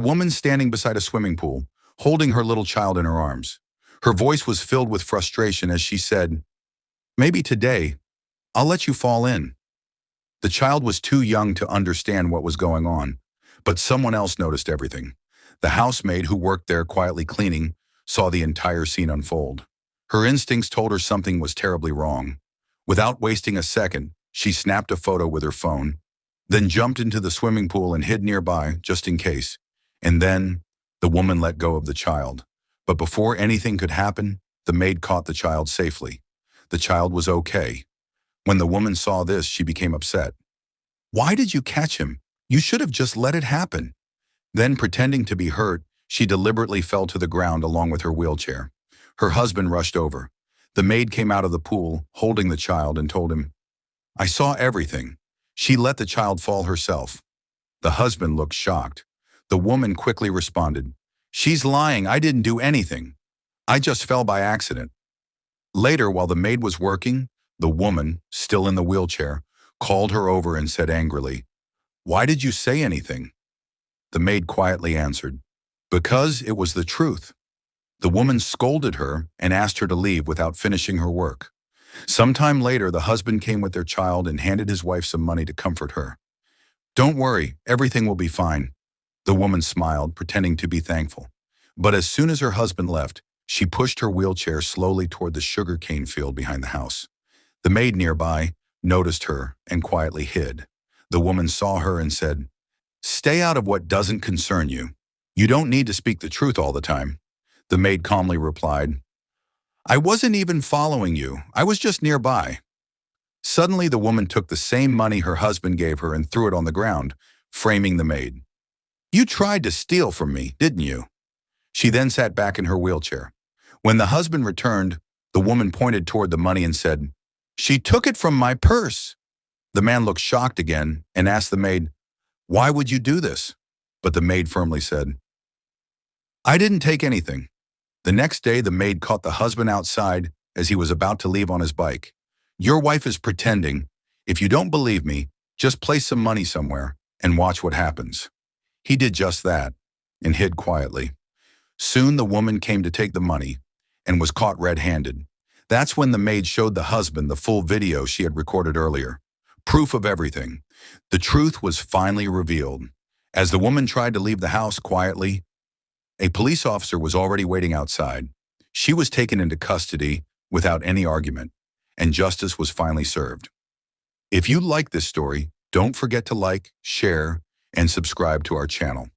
Woman standing beside a swimming pool, holding her little child in her arms. Her voice was filled with frustration as she said, "Maybe today, I'll let you fall in." The child was too young to understand what was going on, but someone else noticed everything. The housemaid who worked there quietly cleaning saw the entire scene unfold. Her instincts told her something was terribly wrong. Without wasting a second, she snapped a photo with her phone, then jumped into the swimming pool and hid nearby just in case. And then, the woman let go of the child. But before anything could happen, the maid caught the child safely. The child was okay. When the woman saw this, she became upset. "Why did you catch him? You should have just let it happen." Then, pretending to be hurt, she deliberately fell to the ground along with her wheelchair. Her husband rushed over. The maid came out of the pool, holding the child, and told him, "I saw everything. She let the child fall herself." The husband looked shocked. The woman quickly responded, "She's lying. I didn't do anything. I just fell by accident." Later, while the maid was working, the woman, still in the wheelchair, called her over and said angrily, "Why did you say anything?" The maid quietly answered, "Because it was the truth." The woman scolded her and asked her to leave without finishing her work. Sometime later, the husband came with their child and handed his wife some money to comfort her. "Don't worry, everything will be fine." The woman smiled, pretending to be thankful. But as soon as her husband left, she pushed her wheelchair slowly toward the sugarcane field behind the house. The maid nearby noticed her and quietly hid. The woman saw her and said, "Stay out of what doesn't concern you. You don't need to speak the truth all the time." The maid calmly replied, "I wasn't even following you. I was just nearby." Suddenly, the woman took the same money her husband gave her and threw it on the ground, framing the maid. "You tried to steal from me, didn't you?" She then sat back in her wheelchair. When the husband returned, the woman pointed toward the money and said, "She took it from my purse." The man looked shocked again and asked the maid, "Why would you do this?" But the maid firmly said, "I didn't take anything." The next day, the maid caught the husband outside as he was about to leave on his bike. "Your wife is pretending. If you don't believe me, just place some money somewhere and watch what happens." He did just that and hid quietly. Soon the woman came to take the money and was caught red-handed. That's when the maid showed the husband the full video she had recorded earlier. Proof of everything. The truth was finally revealed. As the woman tried to leave the house quietly, a police officer was already waiting outside. She was taken into custody without any argument, and justice was finally served. If you like this story, don't forget to like, share, and subscribe to our channel.